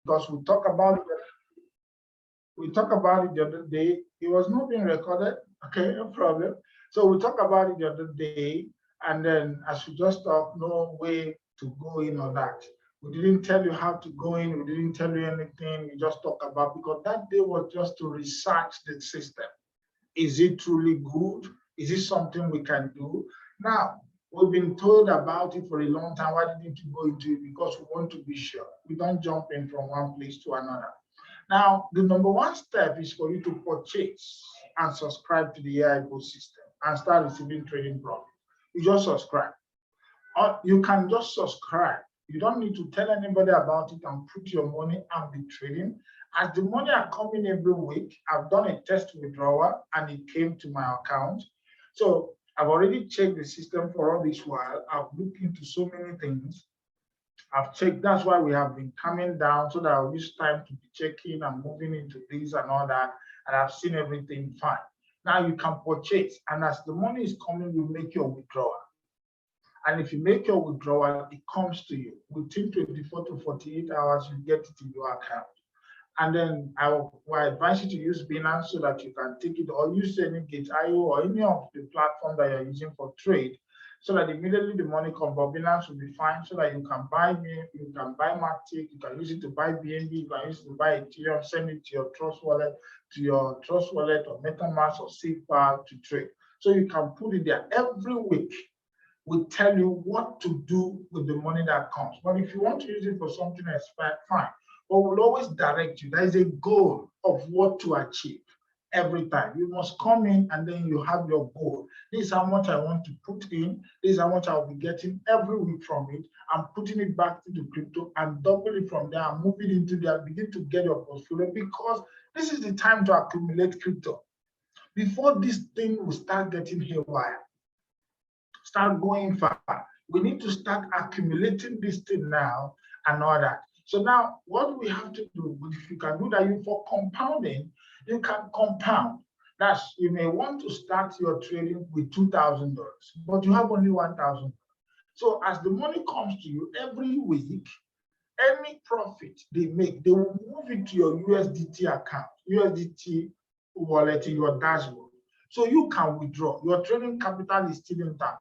because we talked about it the other day. It was not being recorded. Okay, no problem. So we talked about it the other day, and then as we just talked, no way to go in on that. We didn't tell you how to go in. We didn't tell you anything. We just talked about, because that day was just to research the system. Is it truly good? Is it something we can do? Now, we've been told about it for a long time. Why didn't you go into it? Because we want to be sure. We don't jump in from one place to another. Now, the number one step is for you to purchase and subscribe to the AI bot system and start receiving trading profit. You just subscribe. Or you can just subscribe. You don't need to tell anybody about it and put your money and be trading. As the money are coming every week, I've done a test withdrawal and it came to my account. So I've already checked the system for all this while. I've looked into so many things. I've checked. That's why we have been coming down, so that I'll use time to be checking and moving into this and all that. And I've seen everything fine. Now you can purchase, and as the money is coming, you make your withdrawal. And if you make your withdrawal, it comes to you. Within 24 to 48 hours, you get it in your account. And then I will advise you to use Binance so that you can take it, or use any Gate.io or any of the platform that you're using for trade, so that immediately the money comes. But Binance will be fine, so that you can buy Matic, you can use it to buy BNB, you can use it to buy Ethereum, send it to your Trust wallet, or MetaMask or SafePal to trade. So you can put it there. Every week we tell you what to do with the money that comes. But if you want to use it for something else, fine. But we'll always direct you. There is a goal of what to achieve every time. You must come in and then you have your goal. This is how much I want to put in. This is how much I'll be getting every week from it. I'm putting it back into crypto and double it from there and move it into there. Begin to get your portfolio, because this is the time to accumulate crypto. Before this thing will start getting haywire, start going far, we need to start accumulating this thing now and all that. So now what we have to do, if you can do that, for compounding, you can compound. That's, you may want to start your trading with $2,000, but you have only $1,000. So as the money comes to you every week, any profit they make, they will move it to your USDT account, USDT wallet in your dashboard. So you can withdraw. Your trading capital is still intact.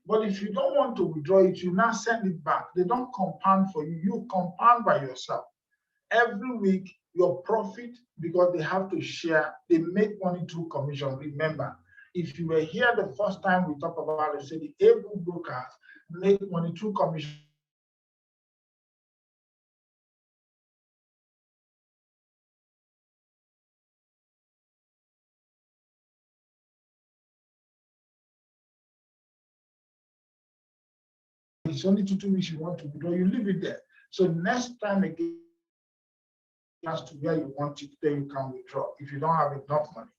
But if you don't want to withdraw it, you now send it back. They don't compound for you. You compound by yourself. Every week, your profit, because they have to share, they make money through commission. Remember, if you were here the first time we talked about it, say the able brokers make money through commission. It's only 2 weeks you want to withdraw, you leave it there. So next time again, as to where you want it, then you can withdraw if you don't have enough money.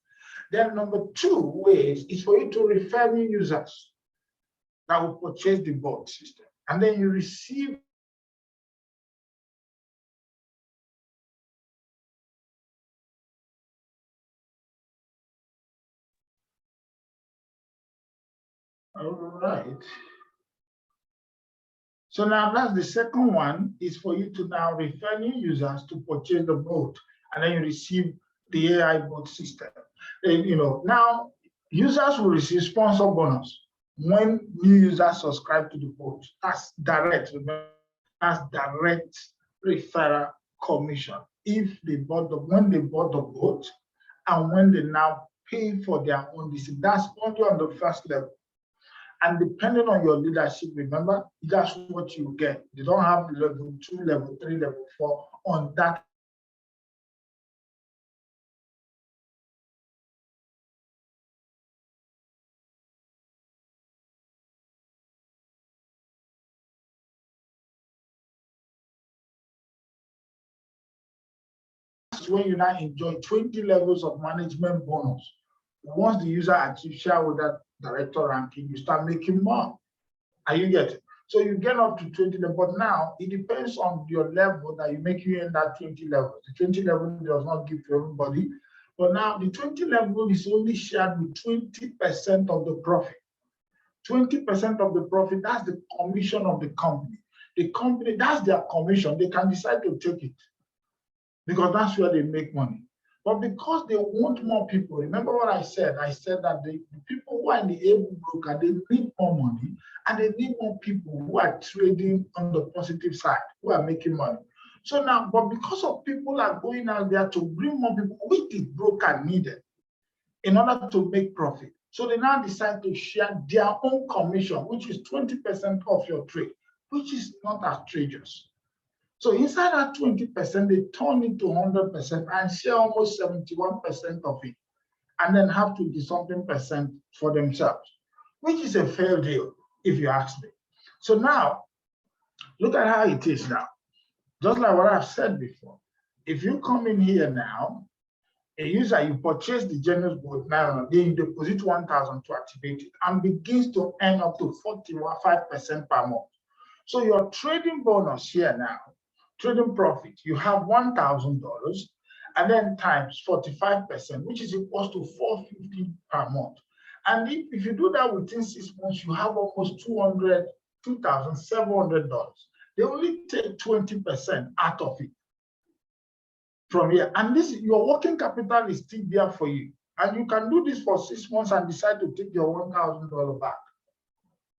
Then number 2 ways is for you to refer new users that will purchase the bot system. And then you receive all right. So now that's the second one, is for you to now refer new users to purchase the bot, and then you receive the AI bot system. And, now users will receive sponsor bonus when new users subscribe to the bot. That's direct. Remember, that's direct referral commission. If they when they bought the bot, and when they now pay for their own visit, that's only on the first level. And depending on your leadership, remember, that's what you get. They don't have level 2, level 3, level 4 on that. That's when you now enjoy 20 levels of management bonus. Once the user achieves shareholder director ranking, you start making more. Are you getting? So you get up to 20 levels, but now it depends on your level that you make you in that 20 level. The 20 level does not give to everybody, but now the 20 level is only shared with 20% of the profit. 20% of the profit, that's the commission of the company. The company, that's their commission. They can decide to take it. because that's where they make money. But because they want more people, remember what I said? I said that the people who are in the able broker, they need more money, and they need more people who are trading on the positive side, who are making money. So now, but because of people are going out there to bring more people, which the broker needed in order to make profit. So they now decide to share their own commission, which is 20% of your trade, which is not outrageous. So inside that 20%, they turn it to 100% and share almost 71% of it, and then have to do something percent for themselves, which is a fair deal, if you ask me. So now, look at how it is now. Just like what I've said before, if you come in here now, a user, you purchase the Genius Gold now, then you deposit 1,000 to activate it, and begins to earn up to 45% per month. So your trading bonus here now, trading profit, you have $1,000, and then times 45%, which is equals to $450 per month. And if you do that within 6 months, you have almost $2,700. They only take 20% out of it from here. And this, your working capital is still there for you. And you can do this for 6 months and decide to take your $1,000 back.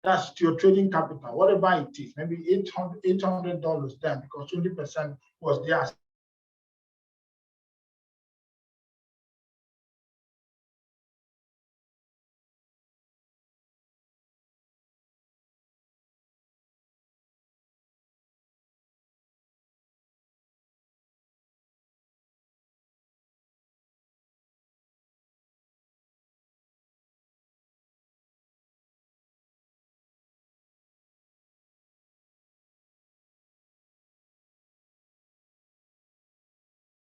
That's your trading capital, whatever it is, maybe $800 then, because 20% was there.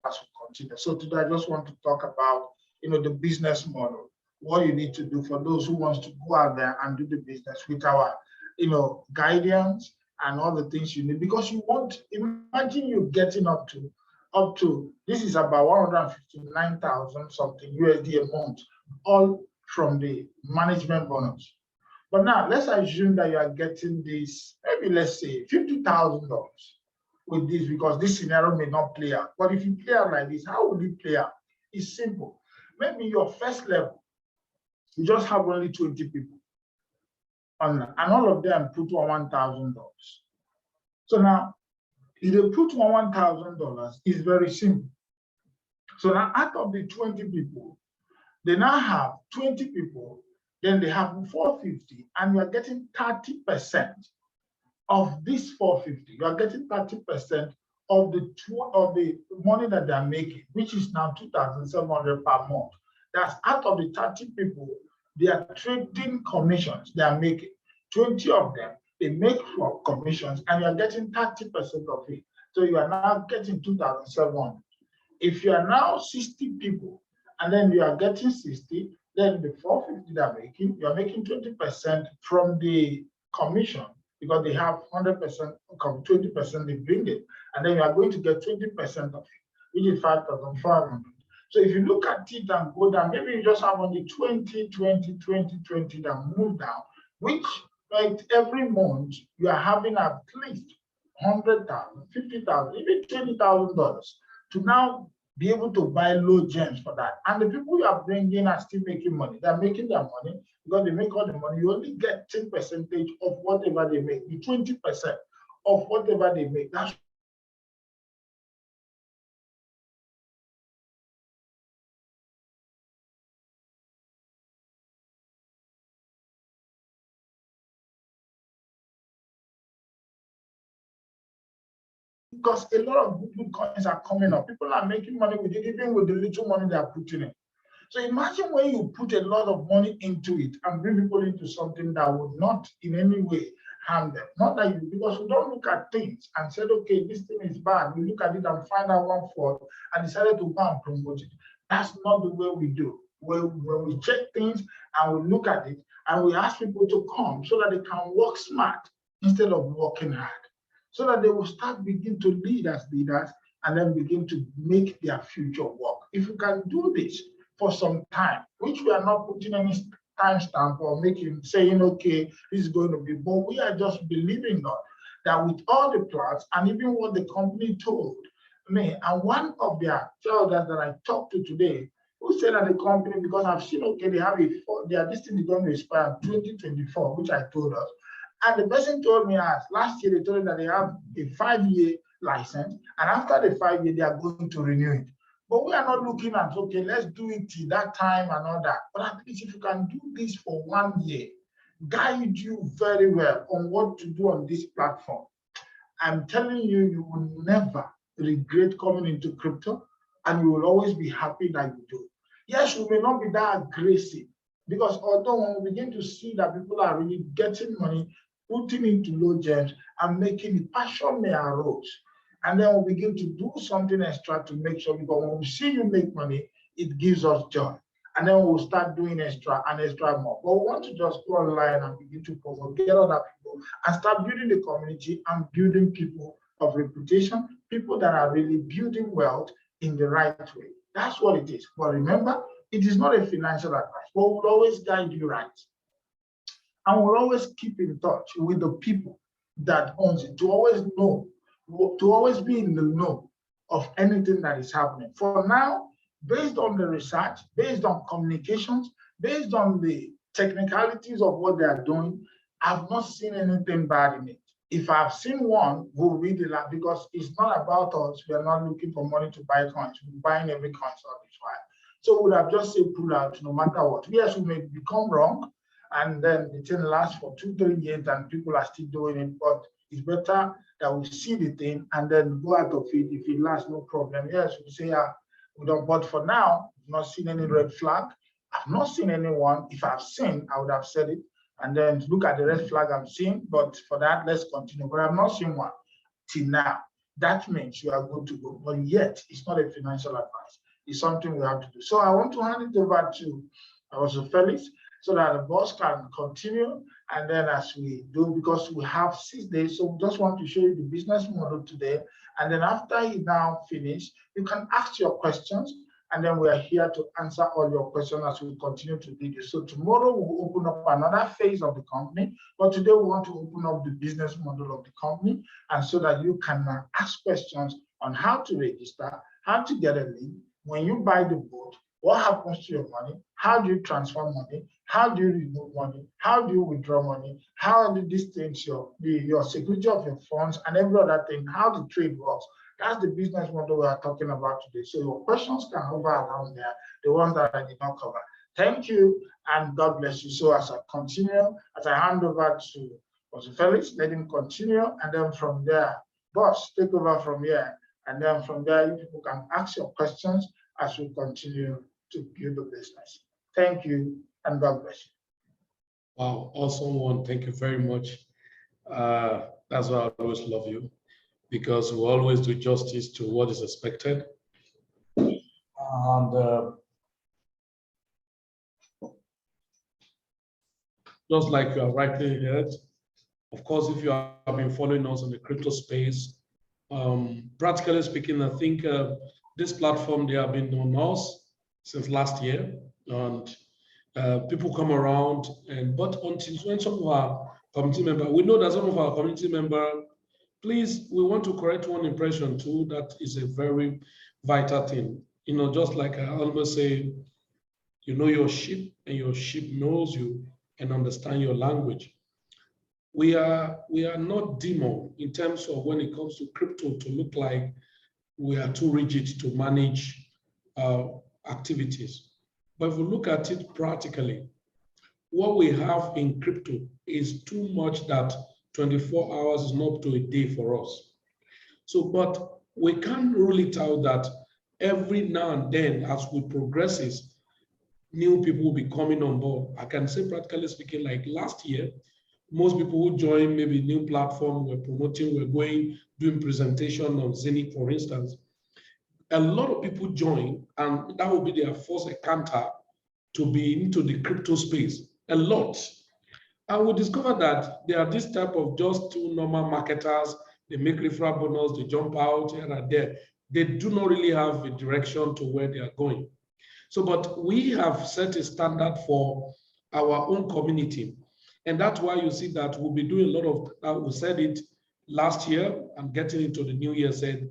As we continue. So today I just want to talk about, the business model, what you need to do for those who wants to go out there and do the business with our, guidance and all the things you need, because you want, imagine you getting up to this is about 159,000 something USD a month, all from the management bonus. But now let's assume that you are getting this, maybe let's say $50,000 with this, because this scenario may not play out. But if you play out like this, how would it play out? It's simple. Maybe your first level, you just have only 20 people on, and all of them put on $1,000. So now, if they put on $1,000, it's very simple. So now, out of the 20 people, they now have 20 people, then they have 450, and you are getting 30% of this 450. You are getting 30% of the money that they are making, which is now 2,700 per month. That's out of the 30 people, they are trading commissions they are making. 20 of them, they make for commissions, and you are getting 30% of it. So you are now getting 2,700. If you are now 60 people, and then you are getting 60, then the 450 they are making, you are making 20% from the commission, because they have 100%, 20% they bring it, and then you are going to get 20% of it, which is 5,500. So if you look at it and go down, maybe you just have only 20, 20, 20, 20 that move down, which like every month you are having at least 100,000, 50,000, even $20,000 to now be able to buy low gems for that. And the people you are bringing are still making money. They're making their money because they make all the money. You only get 10% of whatever they make, the 20% of whatever they make. That's because a lot of good coins are coming up. People are making money with it, even with the little money they are putting in. So imagine when you put a lot of money into it and bring people into something that would not in any way harm them. Not that you, because we don't look at things and said, okay, this thing is bad. We look at it and find out one fault and decided to go and promote it. That's not the way we do. When we check things and we look at it and we ask people to come so that they can work smart instead of working hard, so that they will start begin to lead as leaders and then begin to make their future work. If you can do this for some time, which we are not putting any timestamp or saying, okay, this is going to be, but we are just believing God that with all the plans and even what the company told, me, and one of their shareholders that I talked to today, who said that the company, because I've seen, okay, they have their this thing is going to expire 2024, which I told us. And the person told me, as last year they told him that they have a 5-year license, and after the 5 year, they are going to renew it. But we are not looking at, okay, let's do it till that time and all that. But at least if you can do this for 1 year, guide you very well on what to do on this platform, I'm telling you, you will never regret coming into crypto, and you will always be happy that you do. Yes, you may not be that aggressive, because although when we begin to see that people are really getting money, putting into low gems and making the passion may arise, and then we begin to do something extra to make sure, because when we see you make money, it gives us joy. And then we'll start doing extra and extra more. But we want to just go online and begin to promote, get other people, and start building the community and building people of reputation, people that are really building wealth in the right way. That's what it is. But remember, it is not a financial advice, but we'll always guide you right. And we'll always keep in touch with the people that owns it, to always know, to always be in the know of anything that is happening. For now, based on the research, based on communications, based on the technicalities of what they are doing, I've not seen anything bad in it. If I've seen one, we'll read it out, because it's not about us. We are not looking for money to buy coins. We're buying every coin on this while. So we would have just said pull out no matter what. Yes, we may become wrong, and then the thing lasts for 2-3 years and people are still doing it, but it's better that we see the thing and then go out of it. If it lasts, no problem. Yes, we say, we don't, but for now, I've not seen any red flag. I've not seen anyone. If I've seen, I would have said it. And then look at the red flag I'm seeing. But for that, let's continue. But I've not seen one till now. That means you are good to go. But yet, it's not a financial advice. It's something we have to do. So I want to hand it over to also Felix, so that the boss can continue. And then as we do, because we have 6 days, so we just want to show you the business model today. And then after you now finish, you can ask your questions, and then we are here to answer all your questions as we continue to do this. So tomorrow we'll open up another phase of the company, but today we want to open up the business model of the company, and so that you can ask questions on how to register, how to get a link, when you buy the boat, what happens to your money, how do you transfer money, how do you remove money, how do you withdraw money, how do these things, your security of your funds and every other thing, how the trade works. That's the business model we are talking about today. So your questions can hover around there, the ones that I did not cover. Thank you, and God bless you. So as I continue, as I hand over to Pastor Felix, let him continue, and then from there, boss, take over from here. And then from there, you people can ask your questions as we continue to build the business. Thank you, and God bless you. Wow, awesome one. Thank you very much. That's why I always love you, because we always do justice to what is expected. And just like you are rightly heard, of course, if you have been following us in the crypto space, practically speaking, I think this platform, they have been on us since last year, and people come around, but until when some of our community members, we know that some of our community members, please, we want to correct one impression too. That is a very vital thing. You know, just like I always say, you know your sheep, and your sheep knows you and understand your language. We are not demon in terms of when it comes to crypto to look like we are too rigid to manage activities. But if we look at it practically, what we have in crypto is too much that 24 hours is not up to a day for us. So, but we can't rule it out that every now and then, as we progresses, new people will be coming on board. I can say, practically speaking, like last year, most people who join maybe new platform, we're promoting, we're going, doing presentation on Zenith, for instance. A lot of people join, and that will be their first encounter to be into the crypto space, a lot. And we discovered that there are this type of just two normal marketers, they make referral bonus, they jump out here and there. They do not really have a direction to where they are going. So, but we have set a standard for our own community. And that's why you see that we'll be doing a lot of, we said it last year and getting into the new year, said,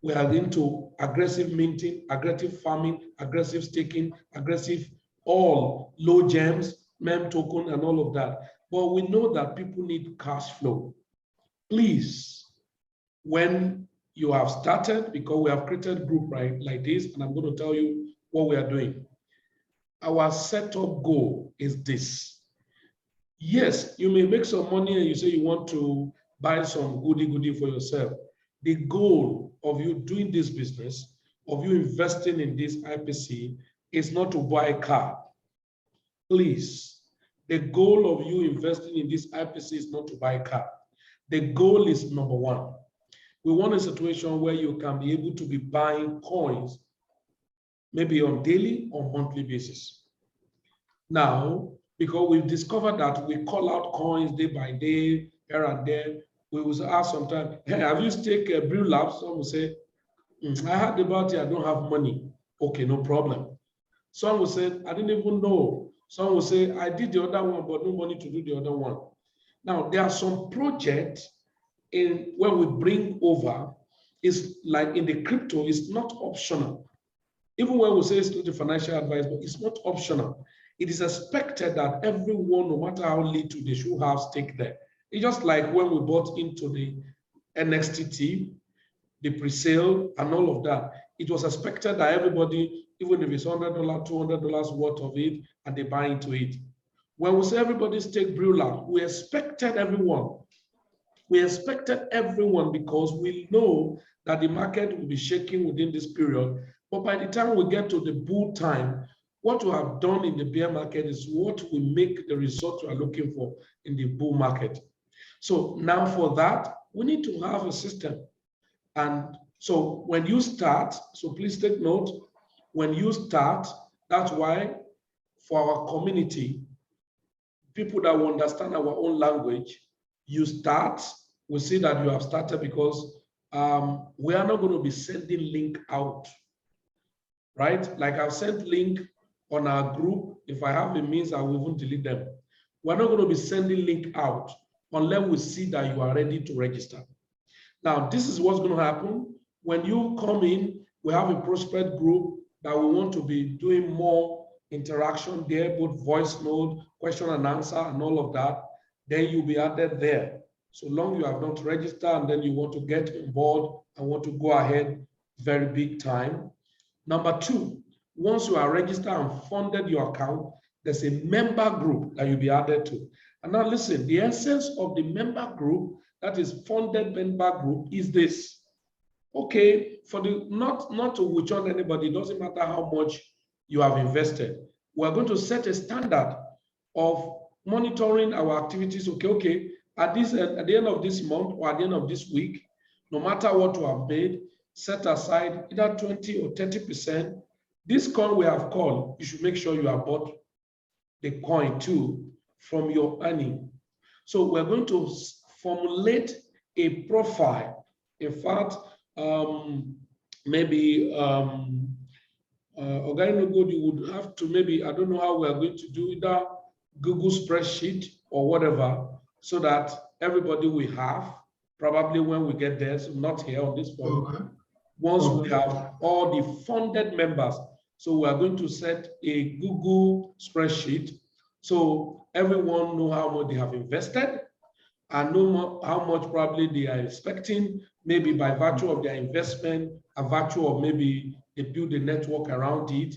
We are into aggressive minting, aggressive farming, aggressive staking, aggressive all low gems, mem token, and all of that. But we know that people need cash flow. Please, when you have started, because we have created a group right like this, and I'm going to tell you what we are doing. Our setup goal is this. Yes, you may make some money and you say you want to buy some goody for yourself. The goal of you doing this business, of you investing in this IPC, is not to buy a car. Please, the goal of you investing in this IPC is not to buy a car. The goal is number one. We want a situation where you can be able to be buying coins, maybe on daily or monthly basis. Now, because we've discovered that we call out coins day by day, here and there, we will ask sometimes, hey, have you staked a Brew Lab? Some will say, I heard about it, I don't have money. Okay, no problem. Some will say, I didn't even know. Some will say, I did the other one, but no money to do the other one. Now, there are some projects when we bring over, it's like in the crypto, it's not optional. Even when we say it's not a financial advice, but it's not optional. It is expected that everyone, no matter how little, they should have stake there. It's just like when we bought into the NXTT, the pre-sale and all of that. It was expected that everybody, even if it's $100, $200 worth of it, and they buy into it. When we say everybody stake Brewlab, we expected everyone. We expected everyone because we know that the market will be shaking within this period. But by the time we get to the bull time, what we have done in the bear market is what will make the result we are looking for in the bull market. So now for that, we need to have a system. And so when you start, so please take note, when you start, that's why for our community, people that will understand our own language, you start, we see that you have started because we are not going to be sending link out, right? Like I've sent link on our group. If I have a means, I will even delete them. We're not going to be sending link out unless we see that you are ready to register. Now, this is what's going to happen. When you come in, we have a prospect group that we want to be doing more interaction there, both voice note, question and answer, and all of that. Then you'll be added there. So long you have not registered and then you want to get on board and want to go ahead, very big time. Number two, once you are registered and funded your account, there's a member group that you'll be added to. And now listen, the essence of the member group, that is funded member group, is this. Okay, for the not to witch on anybody, it doesn't matter how much you have invested. We're going to set a standard of monitoring our activities. Okay, at the end of this month or at the end of this week, no matter what you have made, set aside either 20 or 30%. This coin we have called, you should make sure you have bought the coin too from your earning. So we're going to formulate a profile. In fact, maybe Organic Good, you would have to maybe, I don't know how we're going to do either Google spreadsheet or whatever, so that everybody will have, probably when we get there, so not here on this point. Okay. Once we have all the funded members, so we are going to set a Google spreadsheet, so everyone know how much they have invested and know how much probably they are expecting, maybe by virtue of their investment, a virtue of maybe they build a network around it.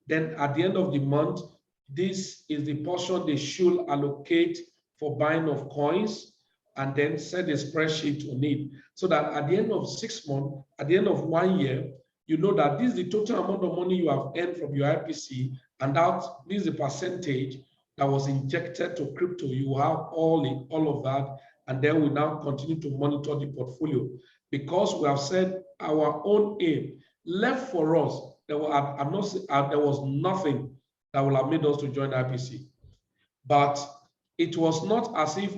Then at the end of the month, this is the portion they should allocate for buying of coins, and then set a spreadsheet on it, so that at the end of 6 months, at the end of 1 year, you know that this is the total amount of money you have earned from your IPC, and that this is the percentage that was injected to crypto. You will have all of that, and then we now continue to monitor the portfolio, because we have said our own aim left for us. There was nothing that will have made us to join IPC, but it was not as if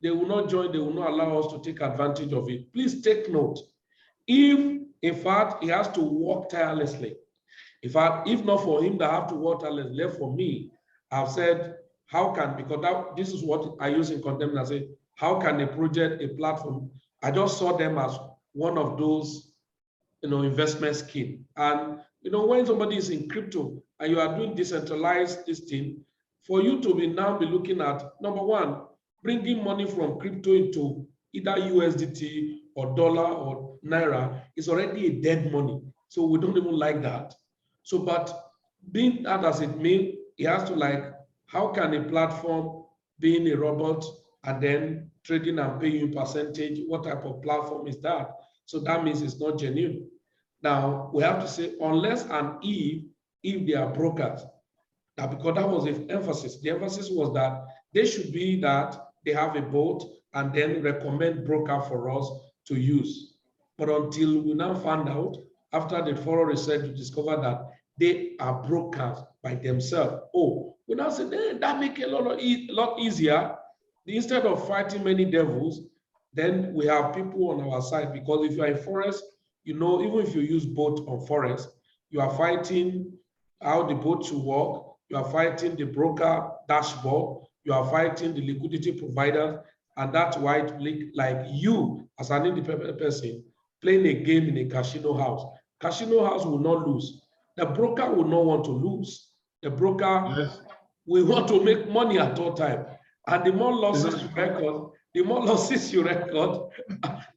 they will not join, they will not allow us to take advantage of it. Please take note. If in fact he has to work tirelessly, in fact, if not for him that have to work tirelessly, left for me, I've said, how can, because this is what I use in contempt. I say, how can a project, a platform, I just saw them as one of those, investment scheme. And, when somebody is in crypto and you are doing decentralized this thing, for you to now be looking at, number one, bringing money from crypto into either USDT or dollar or Naira is already a dead money. So we don't even like that. So, but being that as it may, it has to how can a platform being a robot and then trading and paying you percentage, what type of platform is that? So that means it's not genuine. Now, we have to say, unless and if they are brokers, now, because that was the emphasis. The emphasis was that they should be that they have a boat and then recommend broker for us to use. But until we now found out, after the thorough research, we discovered that they are brokers by themselves. Oh, we now say that make it a lot easier. Instead of fighting many devils, then we have people on our side. Because if you are in forest, even if you use boat on forest, you are fighting how the boat should work. You are fighting the broker dashboard. You are fighting the liquidity provider. And that's why, like you, as an independent person, playing a game in a casino house. Casino house will not lose. The broker will not want to lose. The broker will want to make money at all time. And the more losses you record,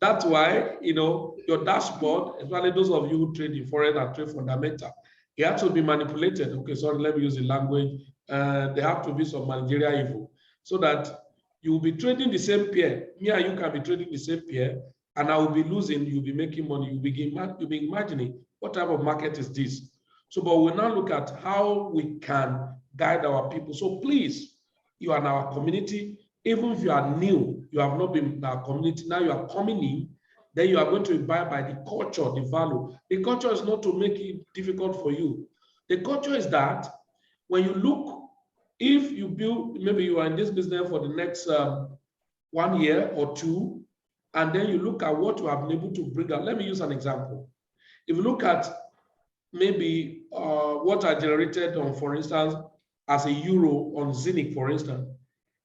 that's why, your dashboard, especially those of you who trade in foreign and trade fundamental, it has to be manipulated. Okay, sorry, let me use the language. There have to be some managerial evil so that you will be trading the same pair. Me and you can be trading the same pair, and I will be losing, you'll be making money. You'll be imagining what type of market is this. So, but we'll now look at how we can guide our people. So please, you are in our community. Even if you are new, you have not been in our community, now you are coming in, then you are going to abide by the culture, the value. The culture is not to make it difficult for you. The culture is that when you look, if you build, maybe you are in this business for the next 1 year or two, and then you look at what you have been able to bring out. Let me use an example. If you look at maybe what I generated on, for instance, as a euro on Zinc, for instance,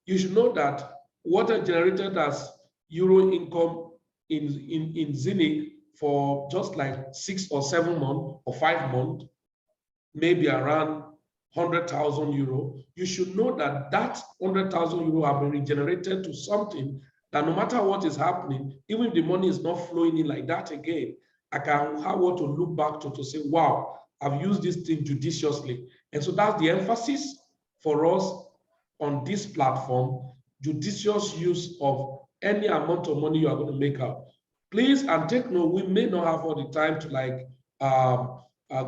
you should know that what I generated as euro income in Zinc for just like 6 or 7 months or 5 months, maybe around 100,000 euro, you should know that that 100,000 euro have been regenerated to something that no matter what is happening, even if the money is not flowing in like that again, I can have what to look back to say, wow, I've used this thing judiciously. And so that's the emphasis for us on this platform, judicious use of any amount of money you are going to make out. Please, and take note, we may not have all the time to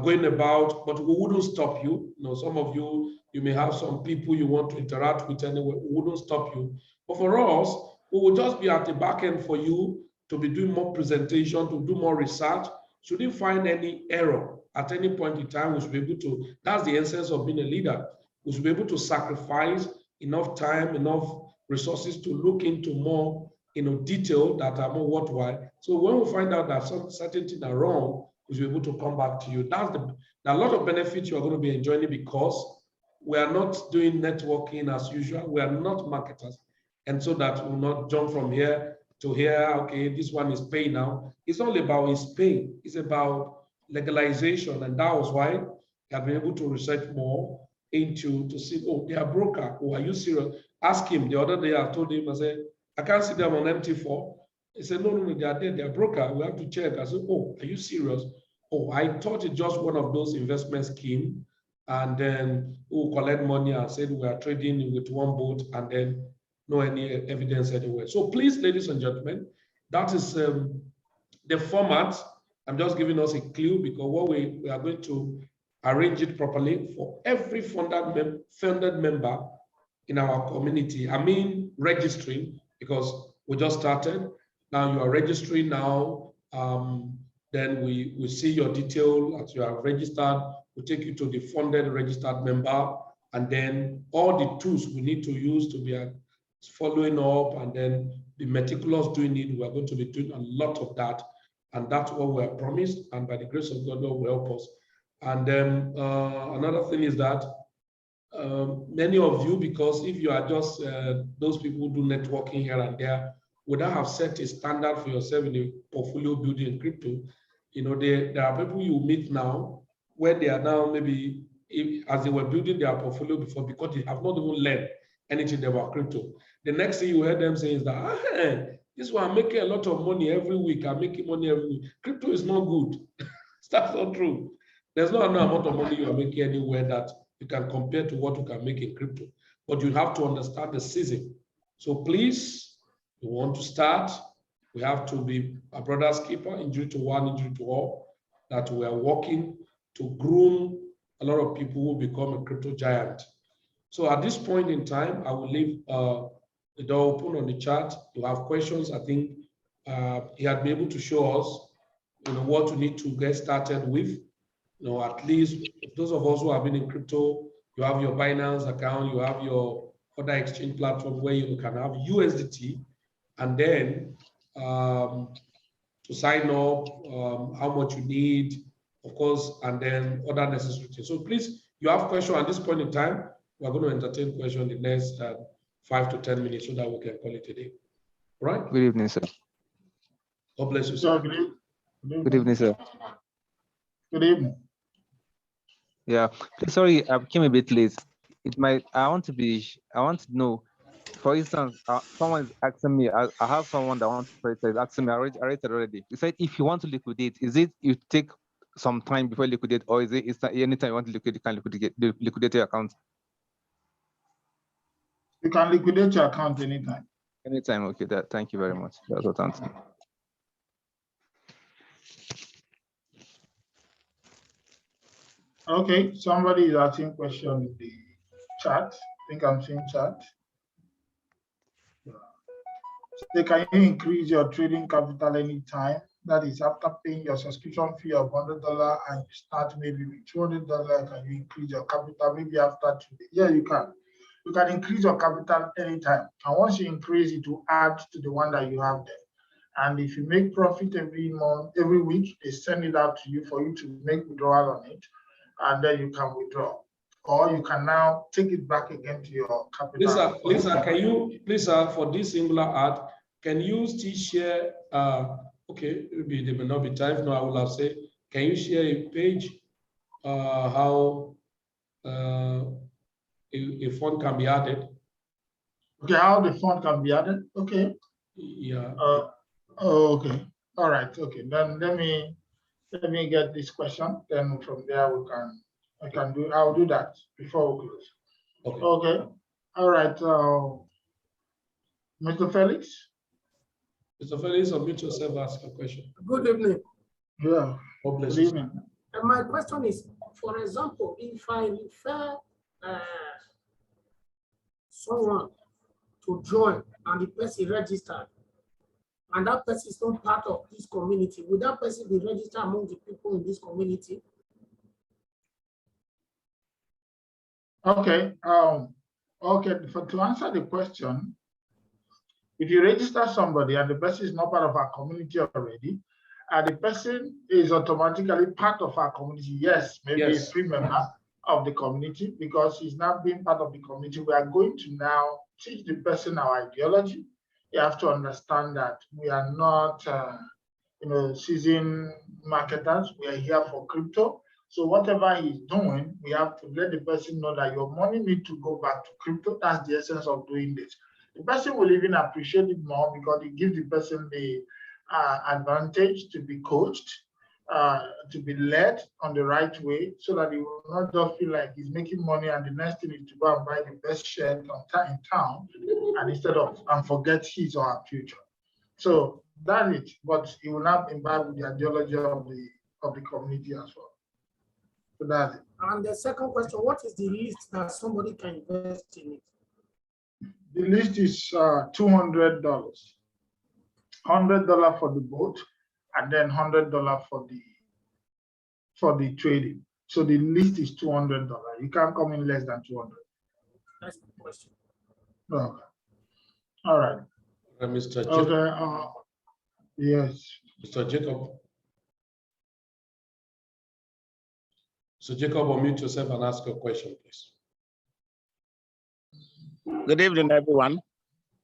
going about, but we wouldn't stop you. Some of you, you may have some people you want to interact with anyway, we wouldn't stop you. But for us, we will just be at the back end for you to be doing more presentation, to do more research. Should you find any error at any point in time, we should be able to, that's the essence of being a leader. We should be able to sacrifice enough time, enough resources to look into more detail that are more worthwhile. So when we find out that certain things are wrong, we should be able to come back to you. There are a lot of benefits you are going to be enjoying because we are not doing networking as usual. We are not marketers. And so that we will not jump from here to here, okay, this one is paying now. It's not about his pay. It's about legalization. And that was why I've been able to research more into to see, oh, they are broker. Oh, are you serious? Ask him. The other day I told him, I said, I can't see them on MT4. He said, no, they are there, they are broker. We have to check. I said, oh, are you serious? Oh, I thought it's just one of those investment schemes. And then we'll collect money and said we are trading with one boat and then no any evidence anywhere. So please, ladies and gentlemen, that is the format. I'm just giving us a clue because what we are going to arrange it properly for every funded member in our community. I mean, registering, because we just started. Now you are registering now. Then we see your detail as you are registered. We take you to the funded registered member, and then all the tools we need to use to be following up and then be meticulous doing it. We're going to be doing a lot of that, and that's what we're promised. And by the grace of God, God will help us. And then another thing is that many of you, because if you are just those people who do networking here and there, without have set a standard for yourself in a portfolio building in crypto, there are people you meet now where they are now maybe as they were building their portfolio before, because they have not even learned anything about crypto. The next thing you hear them say is that, this one, I'm making a lot of money every week. I'm making money every week. Crypto is not good. That's not true. There's not enough amount of money you are making anywhere that you can compare to what you can make in crypto. But you have to understand the season. So please, you want to start, we have to be a brother's keeper, injury to one, injury to all, that we are working to groom a lot of people who become a crypto giant. So at this point in time, I will leave the door open on the chat. You have questions. I think he had been able to show us, what we need to get started with. At least those of us who have been in crypto, you have your Binance account, you have your other exchange platform where you can have USDT, and then to sign up, how much you need, of course, and then other necessary things. So please, you have questions at this point in time. We're going to entertain questions in the next 5 to 10 minutes so that we can call it a day. All right? Good evening, sir. God bless you, sir. Good evening, sir. Good evening. Yeah, sorry, I came a bit late. I want to know, for instance, someone is asking me, I have someone that wants to is asking me, I read it already. He said, if you want to liquidate, is it you take some time before you liquidate, or is it anytime you want to liquidate, you can liquidate your account? You can liquidate your account anytime. Anytime, okay. Thank you very much. That's what I'm saying. Okay, somebody is asking question in the chat. I think I'm seeing chat. So can you increase your trading capital anytime? That is after paying your subscription fee of $100 and you start maybe with $200, can you increase your capital maybe after 2 days? Yeah, you can. You can increase your capital anytime. And once you increase it, will add to the one that you have there. And if you make profit every month, every week, they send it out to you for you to make withdrawal on it. And then you can withdraw. Or you can now take it back again to your capital. Lisa, can you, please, for this singular ad, can you still share, okay, maybe there may not be time, no, I will have said, can you share a page, how a fund can be added? Okay, how the fund can be added? Okay. Yeah. Okay. All right. Okay. Then let me get this question. Then from there I'll do that before we close. Okay. Okay. All right. Mr. Felix. Mr. Felix, unmute yourself, ask a question. Good evening. Yeah. Good evening. And my question is, for example, if I refer someone to join and the person registered, and that person is not part of this community, would that person be registered among the people in this community? Okay. To answer the question, if you register somebody and the person is not part of our community already, and the person is automatically part of our community, yes, maybe a free member of the community, because he's now being part of the community. We are going to now teach the person our ideology. You have to understand that we are not, seasoned marketers. We are here for crypto. So whatever he's doing, we have to let the person know that your money needs to go back to crypto. That's the essence of doing this. The person will even appreciate it more because it gives the person the advantage to be coached, to be led on the right way, so that he will not just feel like he's making money and the next thing is to go and buy the best shirt in town, and instead of forget his or her future. So that's it. But he will not imbibe with the ideology of the community as well. So that's it. And the second question, what is the least that somebody can invest in it? The list is $200. $100 for the boat, and then $100 for the trading. So the list is $200. You can't come in less than 200. That's the question. Okay. All right. Mr. Jacob. Okay. Yes. Mr. Jacob. So Jacob, unmute yourself and ask your question, please. Good evening, everyone.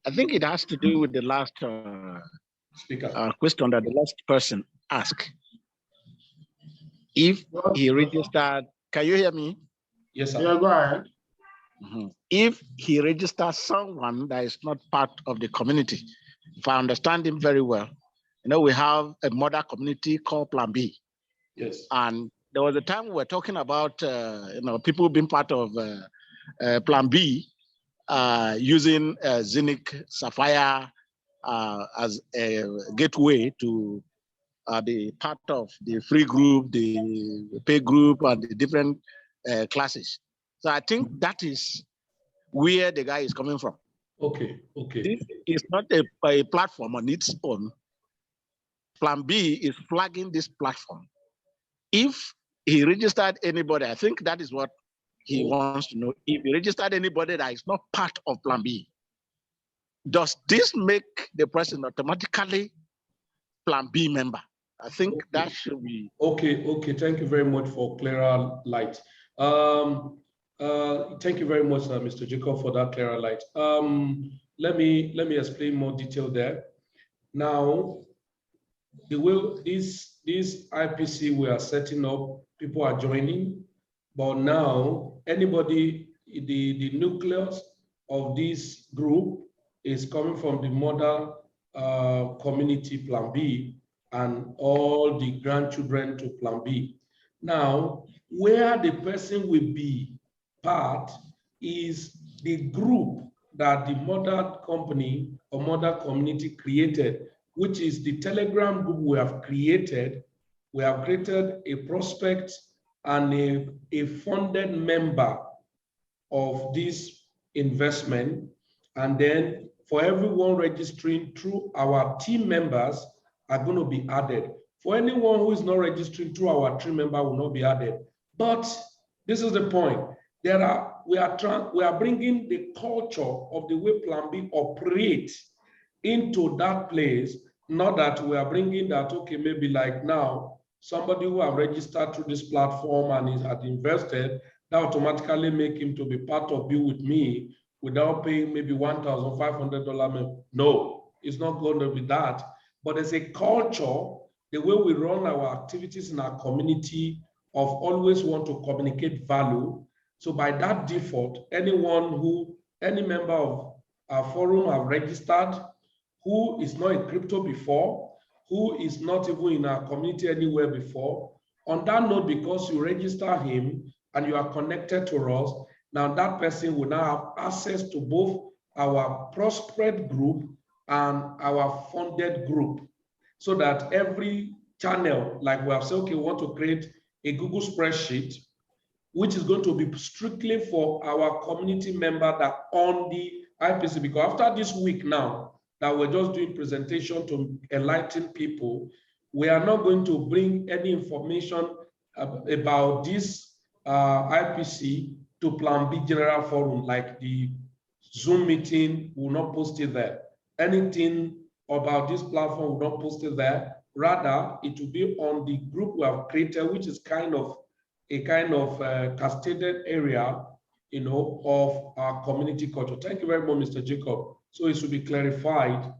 I think it has to do with the last Speaker. question that the last person asked. If he registered, can you hear me? Yes, sir. Yeah, go ahead. If he registers someone that is not part of the community, if I understand him very well, you know, we have a mother community called Plan B. Yes. And there was a time we were talking about, you know, people being part of Plan B using Zinc Sapphire as a gateway to the part of the free group, the pay group, and the different classes. So I think that is where the guy is coming from. Okay, okay. This is not a platform on its own. Plan B is flagging this platform. If he registered anybody, I think that is what he wants to know. If he registered anybody that is not part of Plan B, does this make the person automatically Plan B member? I think that should be. Okay, okay. Thank you very much for clearer light. Thank you very much, Mr. Jacob, for that clearer light. Let me explain more detail there. Now, the way this IPC we are setting up, people are joining, but now anybody, the nucleus of this group is coming from the mother community Plan B and all the grandchildren to Plan B. Now, where the person will be part is the group that the mother company or mother community created, which is the Telegram group we have created. We have created a prospect and a funded member of this investment. And then for everyone registering through our team members are going to be added. For anyone who is not registering through our team member will not be added. But this is the point. We are bringing the culture of the way Plan B operates into that place. Not that we are bringing that, okay, maybe like now, somebody who have registered through this platform and had invested, that automatically make him to be part of Be With Me without paying maybe $1,500. No, it's not going to be that. But there's a culture, the way we run our activities in our community of always want to communicate value. So by that default, any member of our forum have registered, who is not in crypto before, who is not even in our community anywhere before. On that note, because you register him and you are connected to us, now that person will now have access to both our prospered group and our funded group, so that every channel, like we have said, okay, we want to create a Google spreadsheet, which is going to be strictly for our community member that on the IPC, because after this week now, that we're just doing presentation to enlighten people, we are not going to bring any information about this IPC to Plan B General Forum, like the Zoom meeting, will not post it there. Anything about this platform will not post it there. Rather, it will be on the group we have created, which is a cascaded area, you know, of our community culture. Thank you very much, Mr. Jacob. So it should be clarified.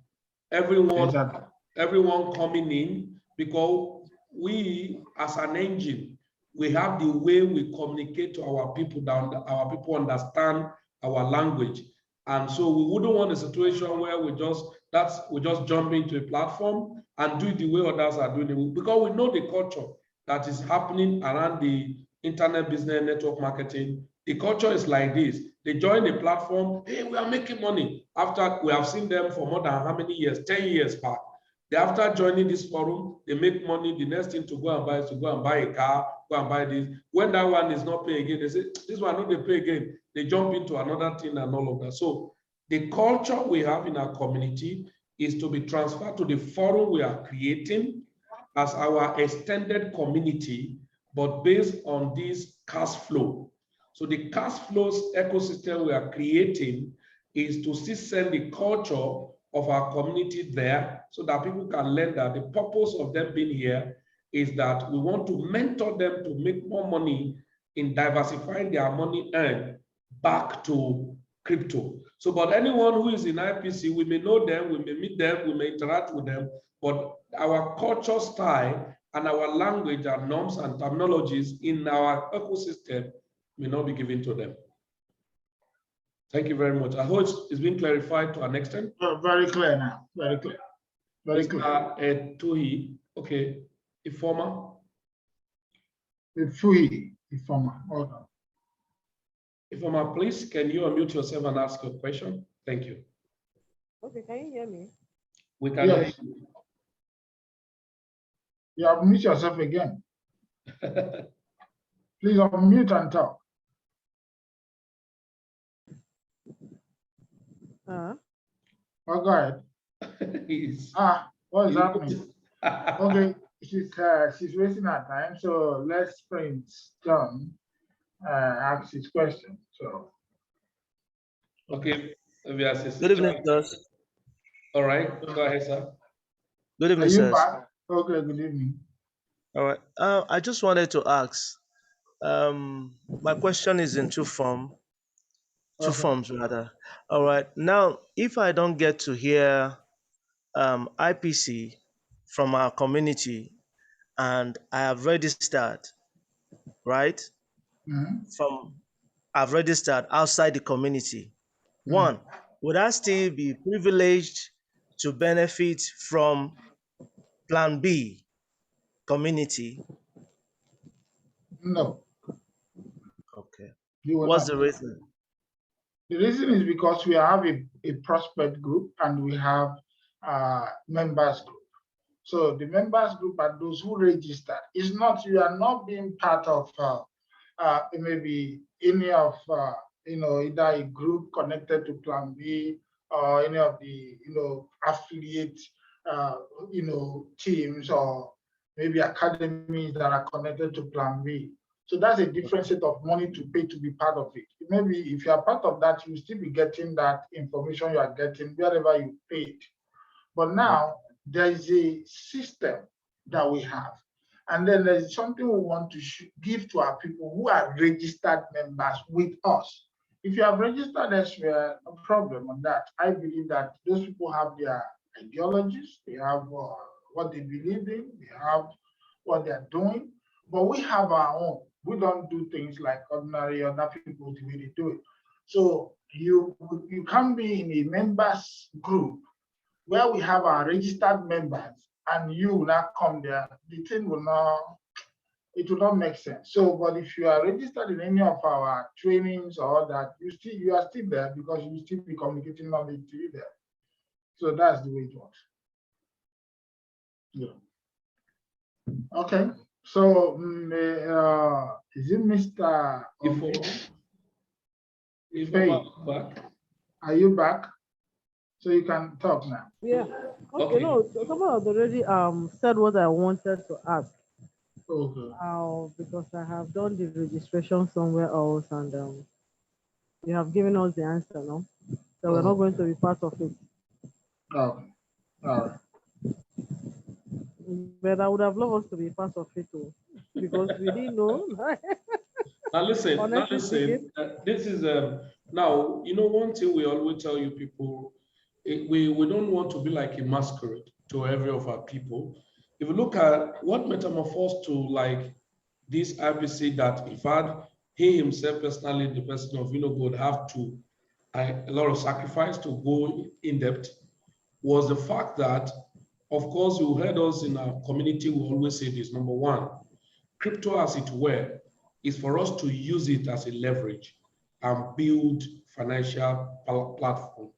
Everyone coming in, because we, as an engine, we have the way we communicate to our people, that our people understand our language. And so we wouldn't want a situation where we just jump into a platform and do it the way others are doing it, because we know the culture that is happening around the internet business network marketing. The culture is like this. They join the platform, hey, we are making money. After we have seen them for more than how many years, 10 years back. They, after joining this forum, they make money. The next thing to go and buy is to go and buy a car, go and buy this. When that one is not paying again, they say, this one not they pay again. They jump into another thing and all of that. So the culture we have in our community is to be transferred to the forum we are creating as our extended community, but based on this cash flow. So the cash flows ecosystem we are creating is to still send the culture of our community there, so that people can learn that the purpose of them being here is that we want to mentor them to make more money in diversifying their money earned back to crypto. So, but anyone who is in IPC, we may know them, we may meet them, we may interact with them, but our culture style and our language and norms and terminologies in our ecosystem may not be given to them. Thank you very much. I hope it's been clarified to an extent. Very clear now, very clear. Very clear. Tuhi, okay, Ifoma. Ifoma, hold on. Ifoma, please, can you unmute yourself and ask your question? Thank you. Okay, can you hear me? We can hear Yes. You have mute yourself again. Please unmute and talk. Oh, go ahead. What is happening? Okay, she's wasting her time, so let's Prince John ask his question. So, okay, we are Good evening, sirs. All right, go ahead, sir. Good evening, are you sirs. back? Okay, good evening. All right. I just wanted to ask. My question is in two forms rather. All right. Now, if I don't get to hear IPC from our community, and I have registered, right? I've registered outside the community. One, would I still be privileged to benefit from Plan B community? No. Okay. You will What's not. the reason? The reason is because we have a prospect group and we have members group. So the members group are those who registered. It's not, you are not being part of maybe any of either a group connected to Plan B or any of the affiliate teams or maybe academies that are connected to Plan B. So that's a different set of money to pay to be part of it. Maybe if you are part of that, you still be getting that information you are getting wherever you paid. But now there is a system that we have. And then there's something we want to give to our people who are registered members with us. If you have registered elsewhere, no problem on that. I believe that those people have their ideologies, they have what they believe in, they have what they're doing, but we have our own. We don't do things like ordinary other people the way they do it. So you can be in a members group where we have our registered members and you will not come there, the thing will not make sense. So, but if you are registered in any of our trainings or that, you are still there because you still be communicating knowledge to you there. So that's the way it works. Yeah. Okay. So, is it Mr. Ifoma, are you back? So you can talk now. Yeah. Okay. No, someone has already said what I wanted to ask. Okay. Because I have done the registration somewhere else, and you have given us the answer, no? So we're not going to be part of it. Okay. All right. But I would have loved us to be part of it too, because we didn't know. Now listen. This is now, one thing we always tell you people, we don't want to be like a masquerade to every of our people. If you look at what metamorphosed to like this IPC, that in fact he himself personally, the person of would have to a lot of sacrifice to go in depth, was the fact that, of course, you heard us in our community, we always say this: number one, crypto as it were is for us to use it as a leverage and build financial platform.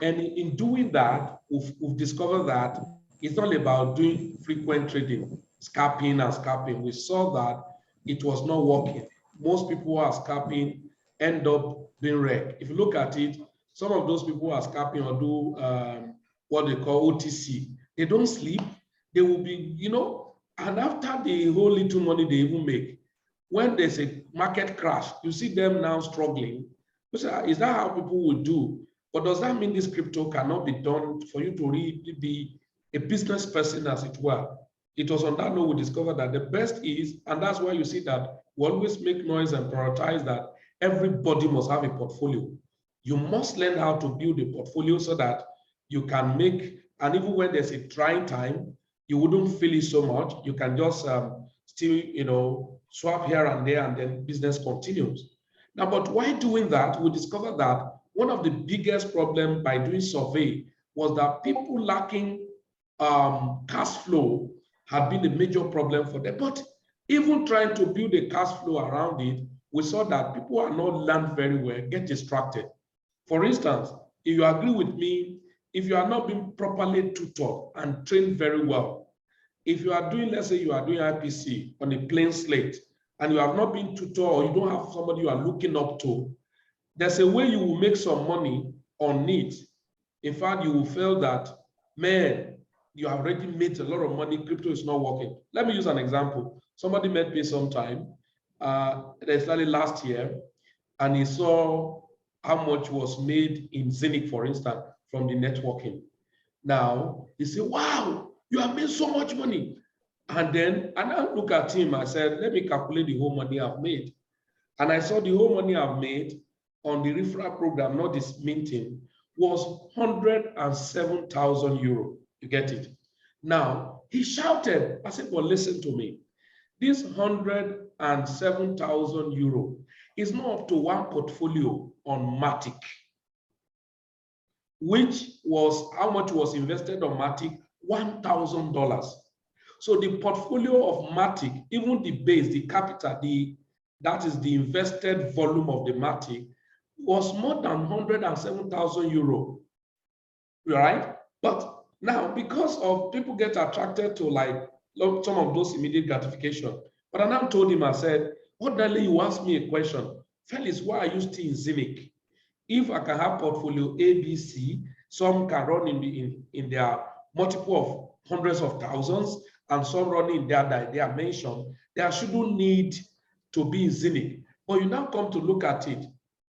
And in doing that, we've discovered that it's not about doing frequent trading, scalping. We saw that it was not working. Most people who are scalping end up being wrecked. If you look at it, some of those people who are scalping or do what they call OTC, they don't sleep. They will be, and after the whole little money they even make, when there's a market crash, you see them now struggling. Is that how people would do? But does that mean this crypto cannot be done for you to really be a business person, as it were? It was on that note we discovered that the best is, and that's why you see that we always make noise and prioritize that everybody must have a portfolio. You must learn how to build a portfolio so that you can make, and even when there's a trying time, you wouldn't feel it so much. You can just still, swap here and there, and then business continues. Now, but while doing that, we discovered that one of the biggest problems by doing survey was that people lacking cash flow had been a major problem for them. But even trying to build a cash flow around it, we saw that people are not learned very well, get distracted. For instance, if you agree with me, if you are not being properly tutored and trained very well, if you are doing, let's say you are doing IPC on a plain slate, and you have not been tutored or you don't have somebody you are looking up to, there's a way you will make some money on it. In fact, you will feel that, man, you have already made a lot of money, crypto is not working. Let me use an example. Somebody met me sometime, especially last year, and he saw how much was made in Zenith, for instance, from the networking. Now, he said, wow, you have made so much money. And then, and I look at him, I said, let me calculate the whole money I've made. And I saw the whole money I've made on the referral program, not this minting, was 107,000 euro. You get it? Now, he shouted, I said, well, listen to me. This 107,000 euro is not up to one portfolio on Matic, which was how much was invested on Matic? $1,000. So the portfolio of Matic, even the base, the capital, that is the invested volume of the Matic, was more than 107,000 euro, right? But now, because of people get attracted to like some of those immediate gratification, but I now told him, I said, ordinarily you ask me a question, Felix, why are you still in Zinc? If I can have portfolio A, B, C, some can run in their multiple of hundreds of thousands, and some running in there that they are mentioned, there shouldn't need to be in Zinc. But you now come to look at it.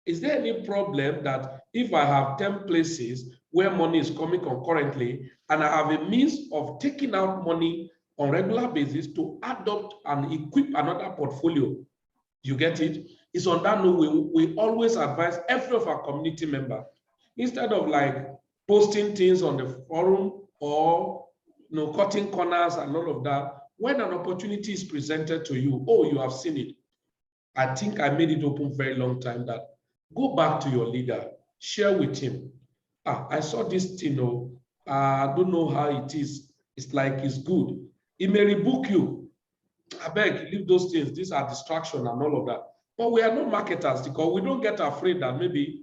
Is there any problem that if I have 10 places where money is coming concurrently, and I have a means of taking out money on regular basis to adopt and equip another portfolio? You get it? It's on that note, we always advise every of our community member, instead of like posting things on the forum or cutting corners and all of that, when an opportunity is presented to you, oh, you have seen it. I think I made it open very long time that go back to your leader, share with him. I saw this thing, I don't know how it is. It's like it's good. It may rebook you. I beg, leave those things. These are distraction and all of that. But we are not marketers because we don't get afraid that maybe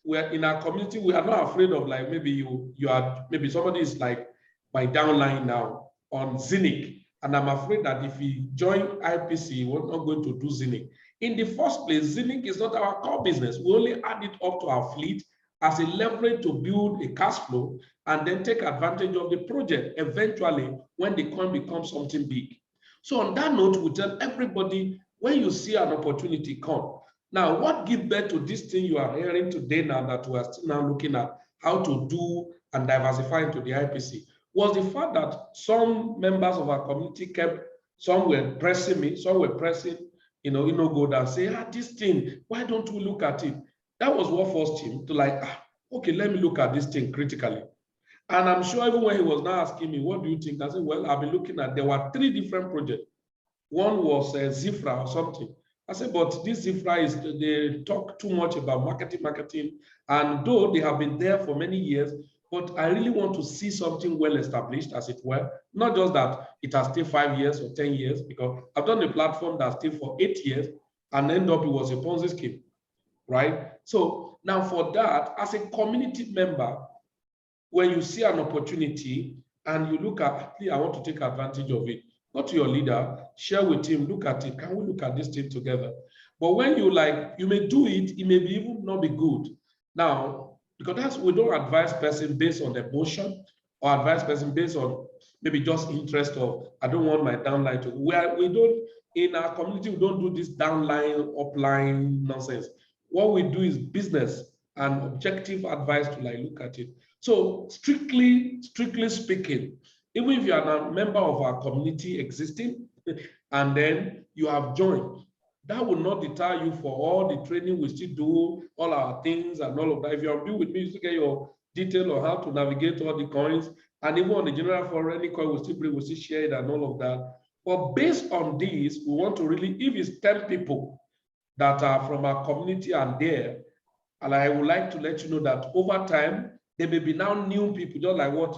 we're in our community, we are not afraid of like maybe you are, maybe somebody is like my downline now on Zinc. And I'm afraid that if he join IPC, we're not going to do Zinc. In the first place, Zinc is not our core business. We only add it up to our fleet as a leverage to build a cash flow and then take advantage of the project eventually when the coin becomes something big. So on that note, we tell everybody, when you see an opportunity, come. Now, what gives birth to this thing you are hearing today now that we are still now looking at how to do and diversify into the IPC was the fact that some members of our community some were pressing me, some were pressing, go and say, this thing, why don't we look at it? That was what forced him to like, okay, let me look at this thing critically. And I'm sure even when he was now asking me, what do you think? I said, well, I've been looking at, there were 3 different projects. One was Zifra or something. I said, but this Zifra they talk too much about marketing. And though they have been there for many years, but I really want to see something well established, as it were. Not just that it has stayed 5 years or 10 years, because I've done a platform that stayed for 8 years and ended up it was a Ponzi scheme, right? So now for that, as a community member, when you see an opportunity and you look at, I want to take advantage of it, go to your leader, share with him, look at it, can we look at this thing together? But when you may do it, it may be even not be good. Now, because we don't advise person based on emotion or advise person based on maybe just interest of, I don't want my downline to, we don't, in our community, we don't do this downline, upline nonsense. What we do is business and objective advice to look at it. So strictly speaking, even if you are a member of our community existing, and then you have joined, that will not deter you for all the training we still do, all our things and all of that. If you're on with me, you still get your detail on how to navigate all the coins. And even on the general for any coin, we still bring, we still share it and all of that. But based on this, we want to really, if it's 10 people that are from our community and there, and I would like to let you know that over time, there may be now new people, just like what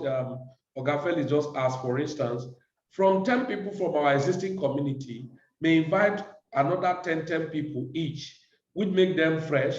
Ogafeli just asked, for instance, from 10 people from our existing community, may invite another 10 people each, which make them fresh.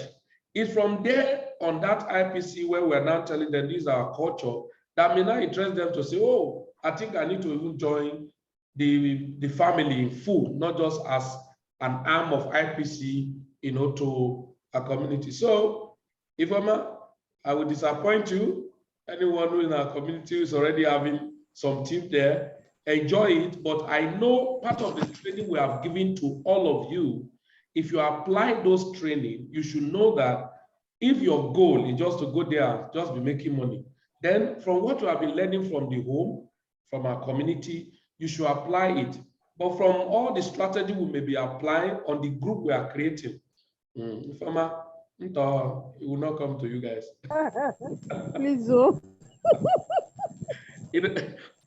It's from there on that IPC where we're now telling them this is our culture, that may now interest them to say, oh, I think I need to even join the family in full, not just as an arm of IPC, to a community. So, Ifeoma, I will disappoint you. Anyone who in our community is already having some team there, enjoy it. But I know part of the training we have given to all of you, if you apply those training, you should know that if your goal is just to go there and just be making money, then from what you have been learning from the home, from our community, you should apply it. But from all the strategy we may be applying on the group we are creating, Ifeoma, it will not come to you guys. Please, oh.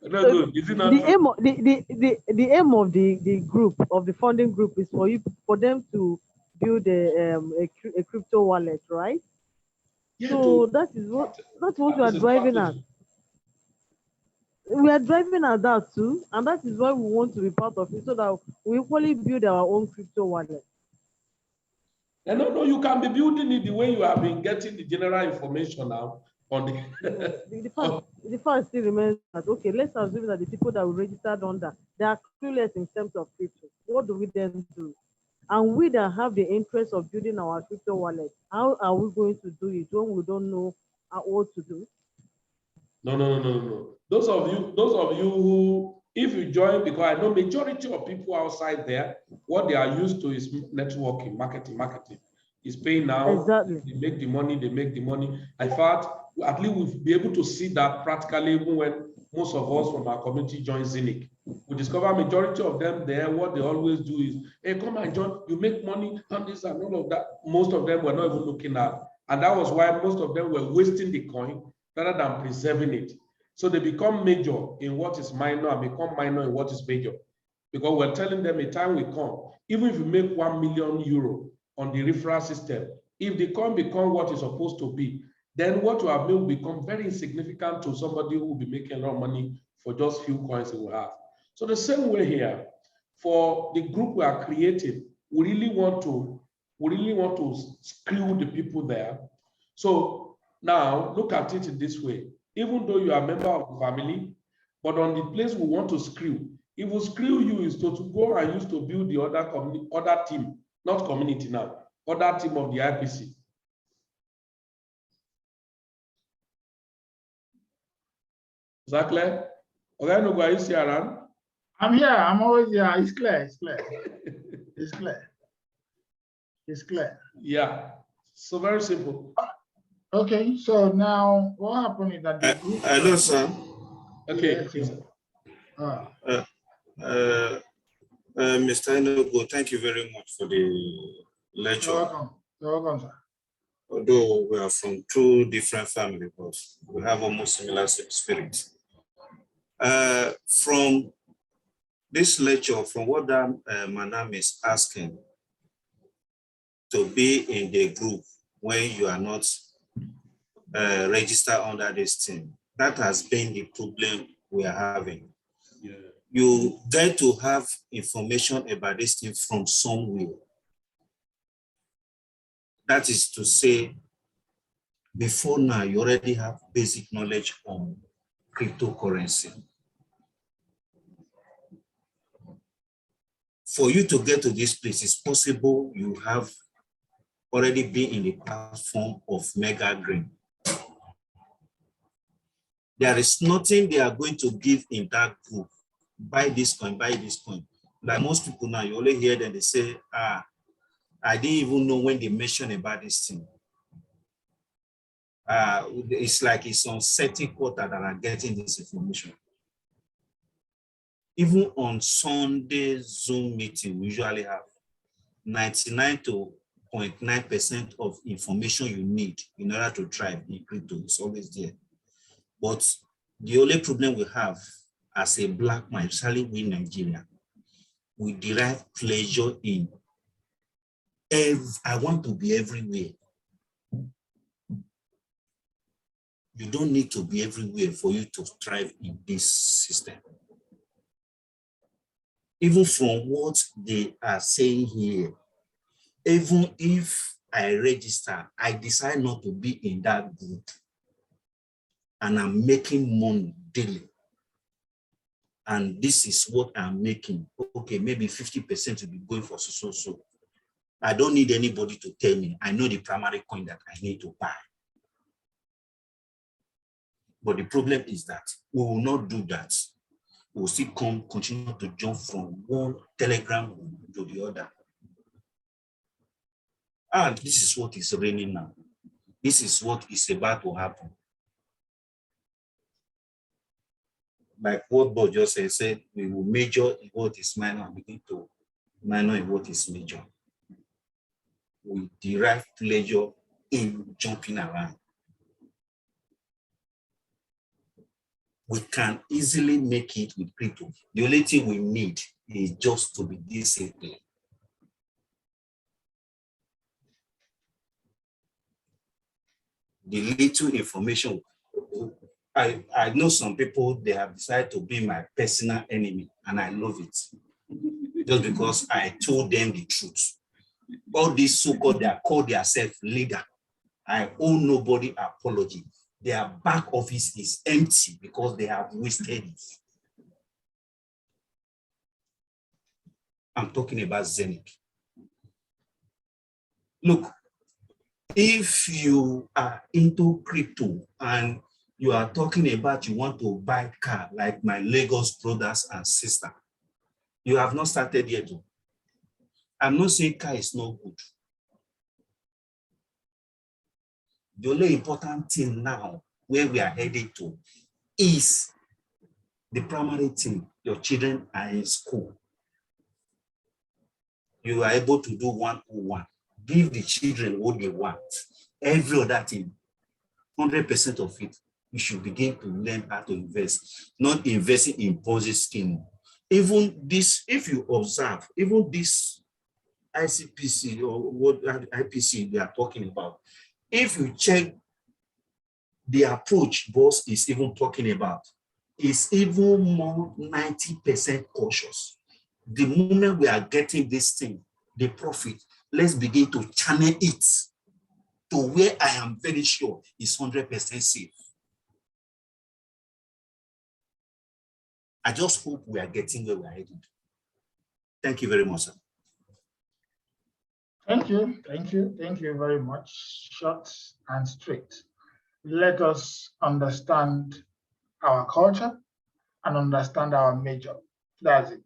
No good. Is it not the true? aim of the aim of the group, of the funding group, is for them to build a crypto wallet, right? Yeah, So that's what we are driving at. We are driving at that too, and that is why we want to be part of it, so that we equally build our own crypto wallet. And no, you can be building it the way you have been getting the general information now on the fact still remains that, okay, let's assume that the people that we registered under, they are clueless in terms of crypto. What do we then do? And we that have the interest of building our crypto wallet, how are we going to do it when we don't know what to do? No. Those of you who, if you join, because I know majority of people outside there, what they are used to is networking, marketing. Is paying now. Exactly. They make the money. In fact, at least we'll be able to see that practically even when most of us from our community join Zinc. We discover majority of them there, what they always do is, hey, come and join, you make money on this and all of that. Most of them were not even looking at. And that was why most of them were wasting the coin rather than preserving it. So they become major in what is minor and become minor in what is major. Because we're telling them a time will come, even if you make 1 million euro on the referral system, if the coin become what it's supposed to be, then what you have made will become very insignificant to somebody who will be making a lot of money for just few coins they will have. So the same way here, for the group we are creating, we really want to screw the people there. So now look at it in this way. Even though you are a member of the family, but on the place we want to screw, if we screw you is to go and use to build the other team, not community now, other team of the IPC. Is that clear? Okay, no, are you still around? I'm here. I'm always here. It's clear. It's clear. Yeah. So very simple. Okay. So now what happened is that the group. Hello, sir. Okay. Mr. Enogo, thank you very much for the lecture. You're welcome, sir. Although we are from two different families, but we have almost similar spirit. From this lecture, from what Manam is asking, to be in the group when you are not registered under this team, that has been the problem we are having. Yeah. You get to have information about this thing from somewhere. That is to say, before now, you already have basic knowledge on cryptocurrency. For you to get to this place, it's possible you have already been in the platform of Mega Green. There is nothing they are going to give in that group. Buy this coin, buy this coin. Like most people now, you only hear them, they say, I didn't even know when they mentioned about this thing. It's like it's on certain quarter that are getting this information. Even on Sunday Zoom meeting, we usually have. 99 to 0.9% of information you need in order to thrive in crypto is always there. But the only problem we have as a Black man, especially we in Nigeria, we derive pleasure in I want to be everywhere. You don't need to be everywhere for you to thrive in this system. Even from what they are saying here, even if I register, I decide not to be in that group, and I'm making money daily, and this is what I'm making. Okay, maybe 50% will be going for so. I don't need anybody to tell me. I know the primary coin that I need to buy. But the problem is that we will not do that. We will still continue to jump from one Telegram to the other. And this is what is raining now. This is what is about to happen. Like what Bob just said, we will major in what is minor and begin to minor in what is major. We derive pleasure in jumping around. We can easily make it with crypto. The only thing we need is just to be disciplined. The little information, I know some people, they have decided to be my personal enemy, and I love it. Just because I told them the truth. All these so-called, they call themselves leader. I owe nobody apology. Their back office is empty because they have wasted it. I'm talking about Zenith. Look, if you are into crypto and you are talking about you want to buy car like my Lagos brothers and sister, you have not started yet. I'm not saying car is not good. The only important thing now, where we are headed to, is the primary thing. Your children are in school. You are able to do 101. Give the children what they want. Every other thing, 100% of it, you should begin to learn how to invest, not investing in Ponzi scheme. Even this, if you observe, even this ICPC or what IPC they are talking about, if you check the approach boss is even talking about, is even more 90% cautious. The moment we are getting this thing, the profit, let's begin to channel it to where I am very sure is 100% safe. I just hope we are getting where we are headed. Thank you very much, sir. Thank you very much. Short and straight. Let us understand our culture and understand our major. That's it.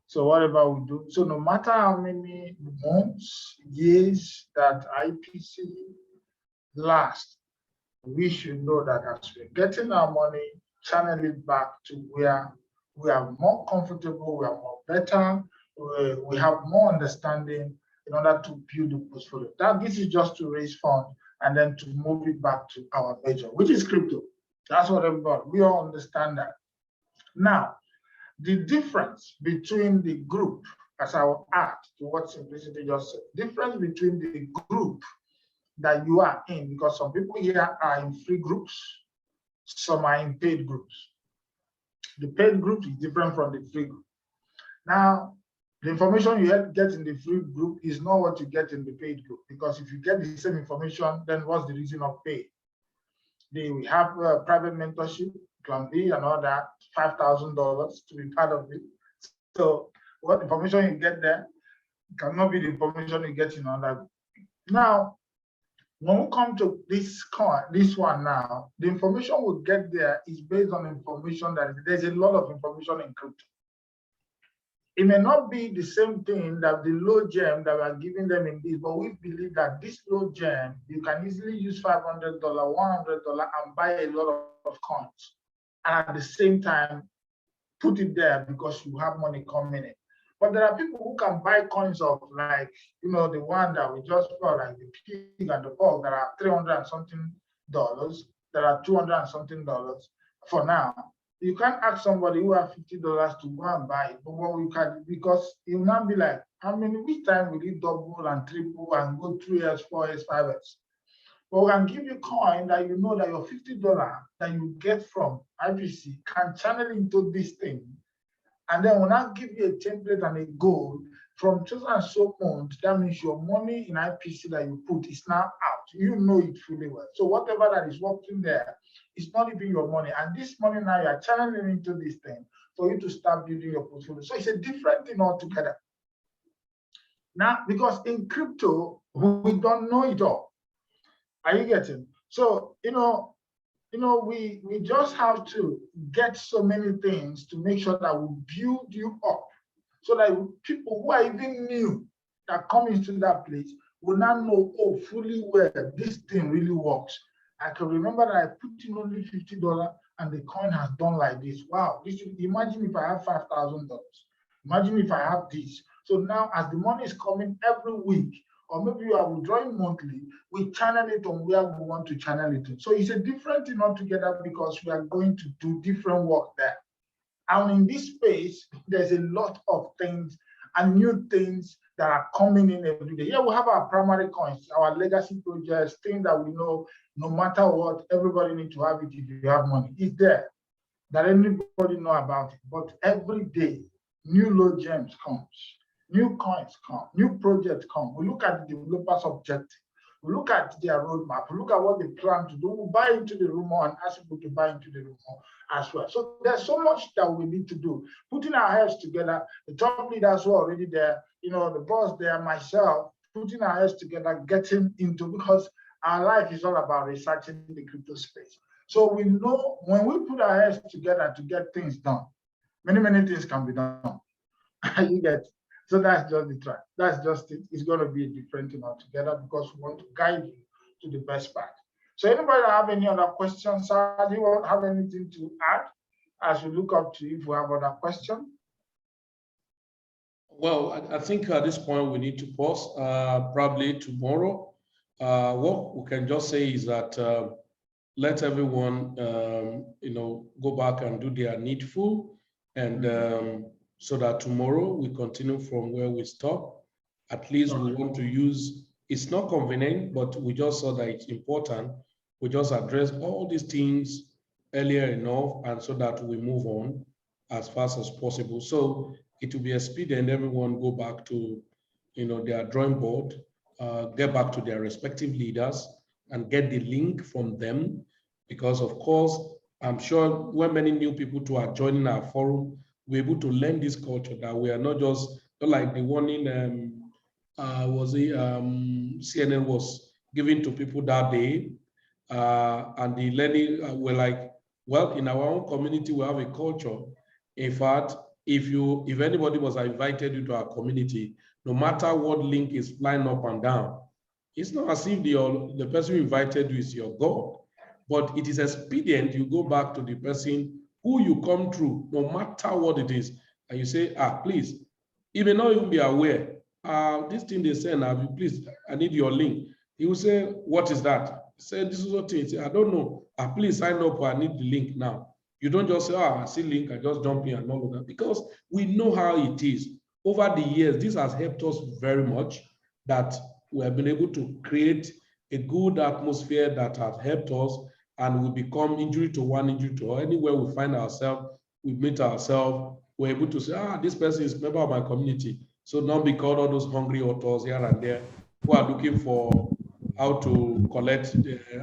So whatever we do, so no matter how many months, years that IPC lasts, we should know that as we're getting our money, channel it back to where we are more comfortable, we are more better, we have more understanding in order to build the portfolio. This is just to raise funds and then to move it back to our major, which is crypto. That's what everybody, we all understand that. Now, the difference between the group, as I will add to what Simplicity just said, difference between the group that you are in, because some people here are in free groups, some are in paid groups. The paid group is different from the free group. Now, the information you get in the free group is not what you get in the paid group, because if you get the same information, then what's the reason of pay? We have private mentorship, Plan B and all that, $5,000 to be part of it. So what information you get there cannot be the information you get in another group. Now, when we come to this one now, the information we get there is based on information that there's a lot of information in crypto. It may not be the same thing that the low gem that we are giving them in this, but we believe that this low gem, you can easily use $500, $100 and buy a lot of coins. And at the same time, put it there because you have money coming in. But there are people who can buy coins of like, the one that we just bought, like the pig and the pork, that are $300 and something dollars, that are $200 and something dollars for now. You can't ask somebody who has $50 to go and buy it, but what we can, because it will not be like, which time will it double and triple and go 3x, 4x, 5x? But we can give you coin that you know that your $50 that you get from IPC can channel into this thing. And then when I give you a template and a goal from so and so month, that means your money in IPC that you put is now out. You know it fully well. So whatever that is working there, it's not even your money. And this money now you're channeling into this thing for you to start building your portfolio. So it's a different thing altogether. Now, because in crypto, we don't know it all. Are you getting? So, we just have to get so many things to make sure that we build you up so that people who are even new that come into that place will not know, fully well, this thing really works. I can remember that I put in only $50 and the coin has done like this. Wow, imagine if I have $5,000. Imagine if I have this. So now as the money is coming every week, or maybe you are withdrawing monthly, we channel it on where we want to channel it to. So it's a different thing altogether because we are going to do different work there. And in this space, there's a lot of things and new things that are coming in every day. Here we have our primary coins, our legacy projects, things that we know no matter what, everybody needs to have it if you have money. It's there, that anybody know about it. But every day, new low gems comes. New coins come, new projects come. We look at the developers' objective. We look at their roadmap. We look at what they plan to do. We buy into the rumor and ask people to buy into the rumor as well. So there's so much that we need to do. Putting our heads together, the top leaders who are already there, the boss there, myself, putting our heads together, getting into, because our life is all about researching the crypto space. So we know when we put our heads together to get things done, many, many things can be done. You get. So that's just the track. That's just it. It's going to be a different thing altogether because we want to guide you to the best part. So anybody have any other questions? Sir, do you have anything to add as we look up to you if we have other questions? Well, I think at this point we need to pause. Probably tomorrow. What we can just say is that let everyone, go back and do their needful, and so that tomorrow we continue from where we stop. At least we want to use, it's not convenient, but we just saw that it's important. We just address all these things earlier enough, and so that we move on as fast as possible. So it will be expedient, everyone go back to their drawing board, get back to their respective leaders and get the link from them. Because of course, I'm sure when many new people too are joining our forum, we're able to learn this culture that we are not like the one in CNN was given to people that day, and the learning were like, well, in our own community we have a culture. In fact, if anybody was invited into our community, no matter what link is flying up and down, it's not as if the person who invited you is your God, but it is expedient you go back to the person who you come through, no matter what it is, and you say, please, he may not even be aware. This thing they say now, please, I need your link. He will say, what is that? He said, this is what it is. I don't know. Please sign up, I need the link now. You don't just say, I see link, I just jump in and all of that, because we know how it is. Over the years, this has helped us very much, that we have been able to create a good atmosphere that has helped us, and we become injury to one, injury to all. Anywhere we find ourselves, we meet ourselves, we're able to say, this person is a member of my community. So not because all those hungry authors here and there who are looking for how to collect,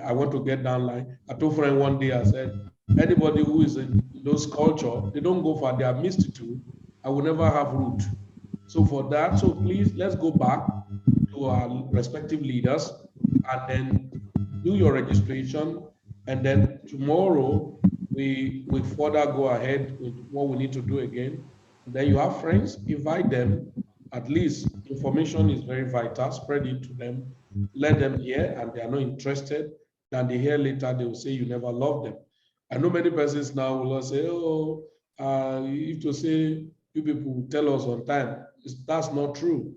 I want to get down line. I told a friend one day, I said, anybody who is in those culture, they don't go for their misstitude, I will never have root. So for that, so please, let's go back to our respective leaders and then do your registration. And then tomorrow, we further go ahead with what we need to do again. And then you have friends, invite them. At least information is very vital. Spread it to them. Let them hear, and they are not interested. Then they hear later, they will say you never loved them. I know many persons now will say, if to say you people tell us on time. That's not true.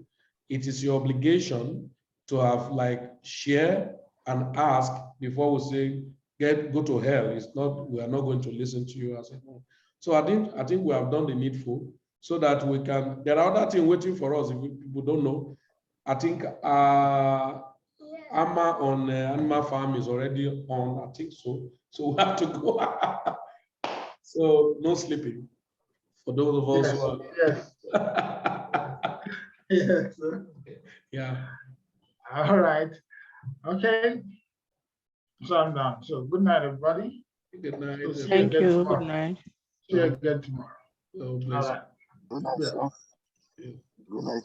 It is your obligation to have like share and ask before we say go to hell. It's not, we are not going to listen to you as a no. So I think we have done the needful so that we can, there are other things waiting for us if people don't know. I think Amma on Animal Farm is already on, I think so. So we have to go. So no sleeping for those of us who are. Yes. Yeah. All right. Okay. So I'm done. So good night, everybody. Good night. We'll see Thank again you. tomorrow. Good night. See you again tomorrow. Oh, All bless right. Good night, Yeah. sir. Good night.